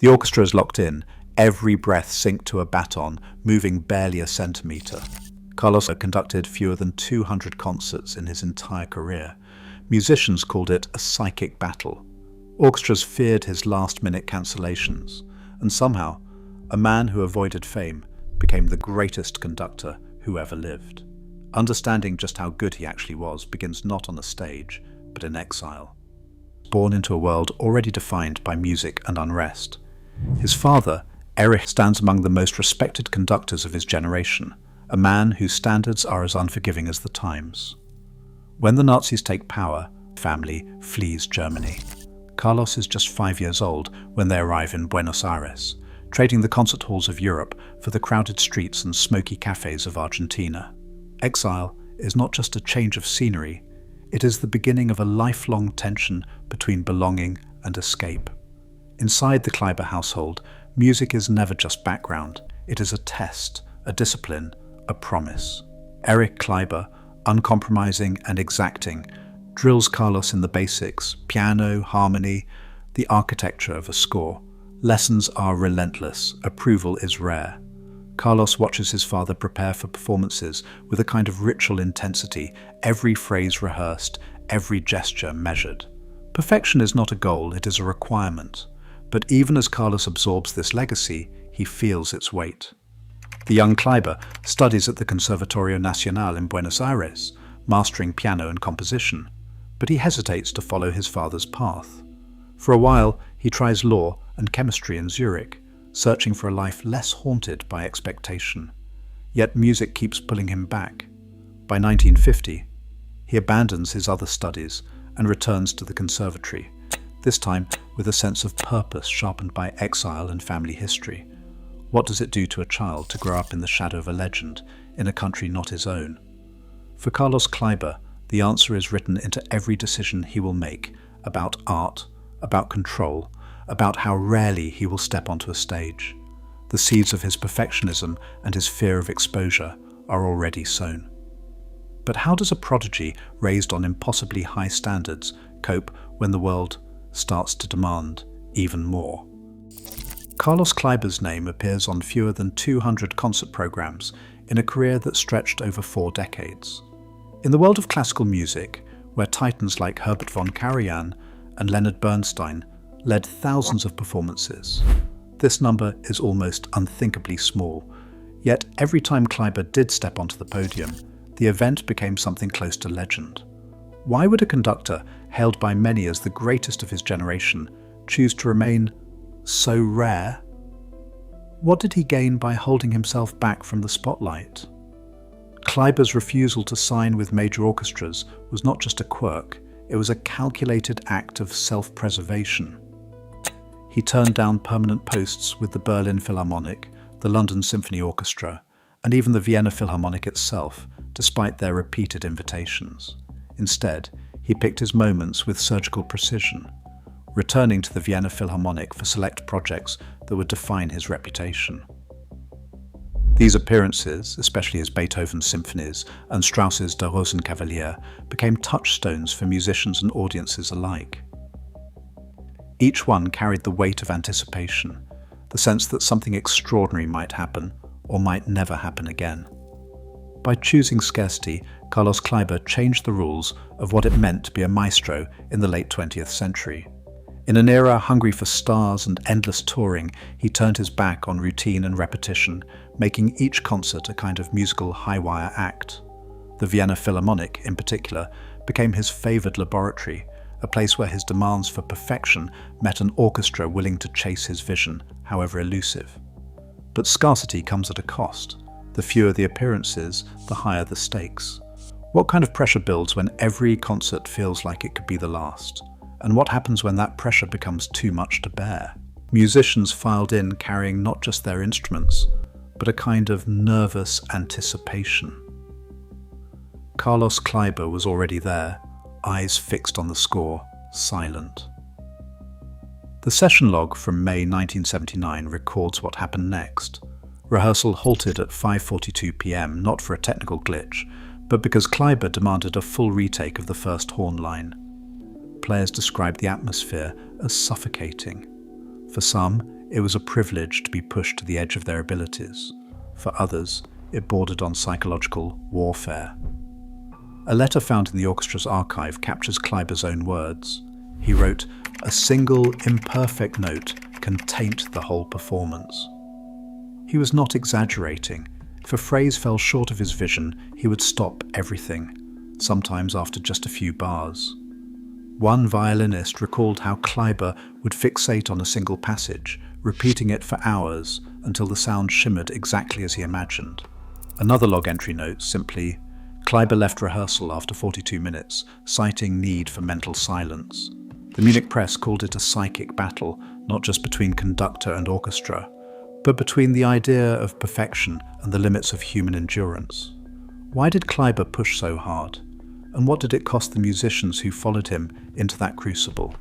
The orchestra is locked in, every breath synced to a baton, moving barely a centimetre. Carlos conducted fewer than 200 concerts in his entire career. Musicians called it a psychic battle. Orchestras feared his last-minute cancellations, and somehow, a man who avoided fame became the greatest conductor who ever lived. Understanding just how good he actually was begins not on the stage, but in exile. Born into a world already defined by music and unrest. His father, Erich, stands among the most respected conductors of his generation, a man whose standards are as unforgiving as the times. When the Nazis take power, family flees Germany. Carlos is just 5 years old when they arrive in Buenos Aires, trading the concert halls of Europe for the crowded streets and smoky cafes of Argentina. Exile is not just a change of scenery, it is the beginning of a lifelong tension between belonging and escape. Inside the Kleiber household, music is never just background, it is a test, a discipline, a promise. Erich Kleiber, uncompromising and exacting, drills Carlos in the basics, piano, harmony, the architecture of a score. Lessons are relentless, approval is rare. Carlos watches his father prepare for performances with a kind of ritual intensity, every phrase rehearsed, every gesture measured. Perfection is not a goal, it is a requirement. But even as Carlos absorbs this legacy, he feels its weight. The young Kleiber studies at the Conservatorio Nacional in Buenos Aires, mastering piano and composition, but he hesitates to follow his father's path. For a while, he tries law and chemistry in Zurich, searching for a life less haunted by expectation. Yet music keeps pulling him back. By 1950, he abandons his other studies and returns to the conservatory, this time with a sense of purpose sharpened by exile and family history. What does it do to a child to grow up in the shadow of a legend, in a country not his own? For Carlos Kleiber, the answer is written into every decision he will make about art, about control, about how rarely he will step onto a stage. The seeds of his perfectionism and his fear of exposure are already sown. But how does a prodigy raised on impossibly high standards cope when the world starts to demand even more? Carlos Kleiber's name appears on fewer than 200 concert programs in a career that stretched over 4 decades. In the world of classical music, where titans like Herbert von Karajan and Leonard Bernstein led thousands of performances, this number is almost unthinkably small. Yet every time Kleiber did step onto the podium, the event became something close to legend. Why would a conductor, hailed by many as the greatest of his generation, choose to remain so rare? What did he gain by holding himself back from the spotlight? Kleiber's refusal to sign with major orchestras was not just a quirk, it was a calculated act of self-preservation. He turned down permanent posts with the Berlin Philharmonic, the London Symphony Orchestra, and even the Vienna Philharmonic itself, despite their repeated invitations. Instead, he picked his moments with surgical precision, returning to the Vienna Philharmonic for select projects that would define his reputation. These appearances, especially his Beethoven symphonies and Strauss's Der Rosenkavalier, became touchstones for musicians and audiences alike. Each one carried the weight of anticipation, the sense that something extraordinary might happen or might never happen again. By choosing Scarcity, Carlos Kleiber changed the rules of what it meant to be a maestro in the late 20th century. In an era hungry for stars and endless touring, he turned his back on routine and repetition, making each concert a kind of musical high-wire act. The Vienna Philharmonic, in particular, became his favoured laboratory, a place where his demands for perfection met an orchestra willing to chase his vision, however elusive. But scarcity comes at a cost. The fewer the appearances, the higher the stakes. What kind of pressure builds when every concert feels like it could be the last? And what happens when that pressure becomes too much to bear? Musicians filed in carrying not just their instruments, but a kind of nervous anticipation. Carlos Kleiber was already there, eyes fixed on the score, silent. The session log from May 1979 records what happened next. Rehearsal halted at 5:42 p.m, not for a technical glitch, but because Kleiber demanded a full retake of the first horn line. Players described the atmosphere as suffocating. For some, it was a privilege to be pushed to the edge of their abilities. For others, it bordered on psychological warfare. A letter found in the orchestra's archive captures Kleiber's own words. He wrote, "A single imperfect note can taint the whole performance." He was not exaggerating. If a phrase fell short of his vision, he would stop everything, sometimes after just a few bars. One violinist recalled how Kleiber would fixate on a single passage, repeating it for hours until the sound shimmered exactly as he imagined. Another log entry notes simply, "Kleiber left rehearsal after 42 minutes, citing need for mental silence." The Munich press called it a psychic battle, not just between conductor and orchestra, but between the idea of perfection and the limits of human endurance. Why did Kleiber push so hard? And what did it cost the musicians who followed him into that crucible?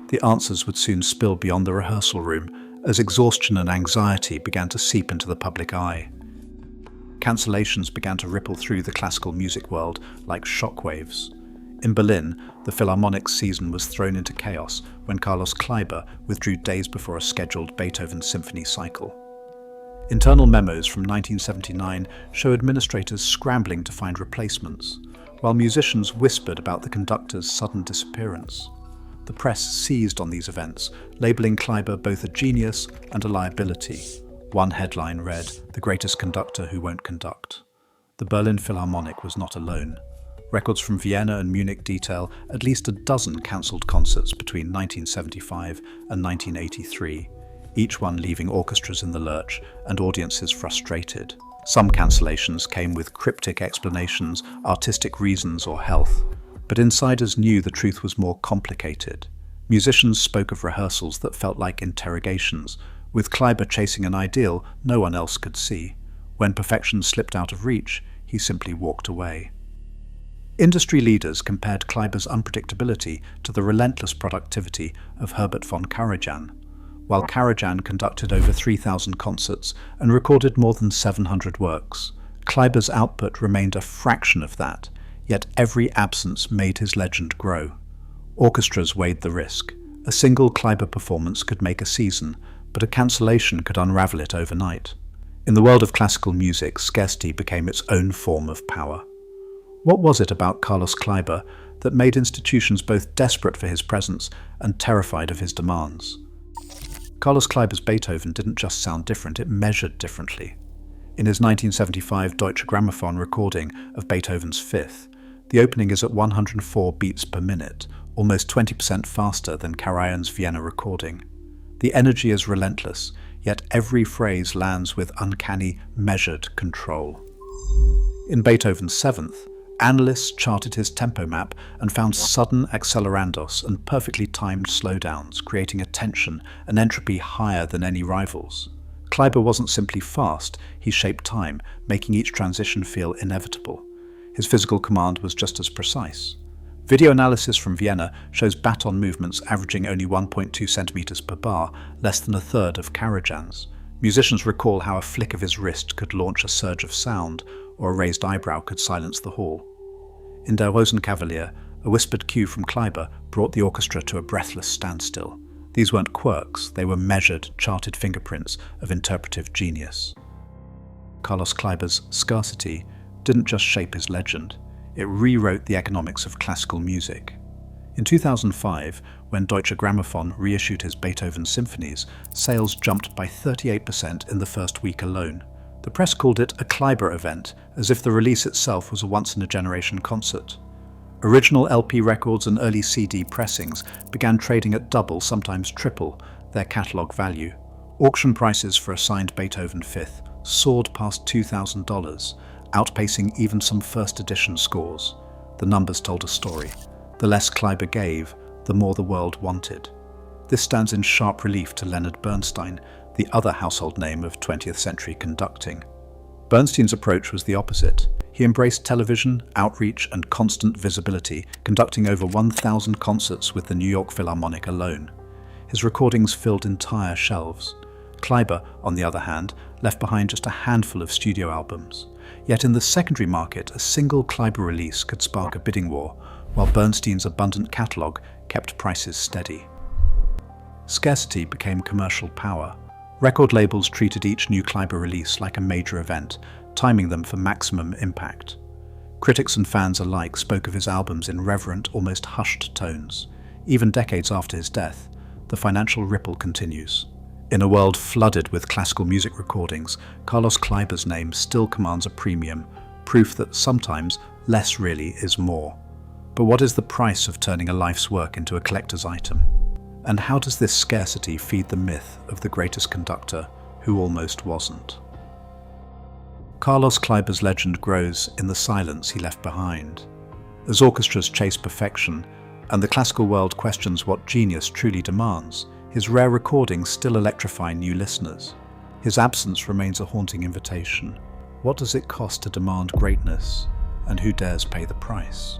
The answers would soon spill beyond the rehearsal room as exhaustion and anxiety began to seep into the public eye. Cancellations began to ripple through the classical music world like shockwaves. In Berlin, the Philharmonic season was thrown into chaos when Carlos Kleiber withdrew days before a scheduled Beethoven symphony cycle. Internal memos from 1979 show administrators scrambling to find replacements, while musicians whispered about the conductor's sudden disappearance. The press seized on these events, labeling Kleiber both a genius and a liability. One headline read, "The greatest conductor who won't conduct." The Berlin Philharmonic was not alone. Records from Vienna and Munich detail at least a dozen cancelled concerts between 1975 and 1983, each one leaving orchestras in the lurch and audiences frustrated. Some cancellations came with cryptic explanations, artistic reasons, or health. But insiders knew the truth was more complicated. Musicians spoke of rehearsals that felt like interrogations, with Kleiber chasing an ideal no one else could see. When perfection slipped out of reach, he simply walked away. Industry leaders compared Kleiber's unpredictability to the relentless productivity of Herbert von Karajan. While Karajan conducted over 3,000 concerts and recorded more than 700 works, Kleiber's output remained a fraction of that, yet every absence made his legend grow. Orchestras weighed the risk. A single Kleiber performance could make a season, but a cancellation could unravel it overnight. In the world of classical music, scarcity became its own form of power. What was it about Carlos Kleiber that made institutions both desperate for his presence and terrified of his demands? Carlos Kleiber's Beethoven didn't just sound different, it measured differently. In his 1975 Deutsche Grammophon recording of Beethoven's Fifth, the opening is at 104 beats per minute, almost 20% faster than Karajan's Vienna recording. The energy is relentless, yet every phrase lands with uncanny, measured control. In Beethoven's Seventh, analysts charted his tempo map and found sudden accelerandos and perfectly timed slowdowns, creating a tension and entropy higher than any rivals. Kleiber wasn't simply fast, he shaped time, making each transition feel inevitable. His physical command was just as precise. Video analysis from Vienna shows baton movements averaging only 1.2 centimeters per bar, less than a third of Karajan's. Musicians recall how a flick of his wrist could launch a surge of sound, or a raised eyebrow could silence the hall. In Der Rosenkavalier, a whispered cue from Kleiber brought the orchestra to a breathless standstill. These weren't quirks, they were measured, charted fingerprints of interpretive genius. Carlos Kleiber's Scarcity didn't just shape his legend, it rewrote the economics of classical music. In 2005, when Deutsche Grammophon reissued his Beethoven symphonies, sales jumped by 38% in the first week alone. The press called it a Kleiber event, as if the release itself was a once-in-a-generation concert. Original LP records and early CD pressings began trading at double, sometimes triple, their catalogue value. Auction prices for a signed Beethoven Fifth soared past $2,000, outpacing even some first edition scores. The numbers told a story. The less Kleiber gave, the more the world wanted. This stands in sharp relief to Leonard Bernstein, the other household name of 20th century conducting. Bernstein's approach was the opposite. He embraced television, outreach, and constant visibility, conducting over 1,000 concerts with the New York Philharmonic alone. His recordings filled entire shelves. Kleiber, on the other hand, left behind just a handful of studio albums. Yet in the secondary market, a single Kleiber release could spark a bidding war, while Bernstein's abundant catalogue kept prices steady. Scarcity became commercial power. Record labels treated each new Kleiber release like a major event, timing them for maximum impact. Critics and fans alike spoke of his albums in reverent, almost hushed tones. Even decades after his death, the financial ripple continues. In a world flooded with classical music recordings, Carlos Kleiber's name still commands a premium, proof that sometimes less really is more. But what is the price of turning a life's work into a collector's item? And how does this scarcity feed the myth of the greatest conductor who almost wasn't? Carlos Kleiber's legend grows in the silence he left behind. As orchestras chase perfection, and the classical world questions what genius truly demands, his rare recordings still electrify new listeners. His absence remains a haunting invitation. What does it cost to demand greatness, and who dares pay the price?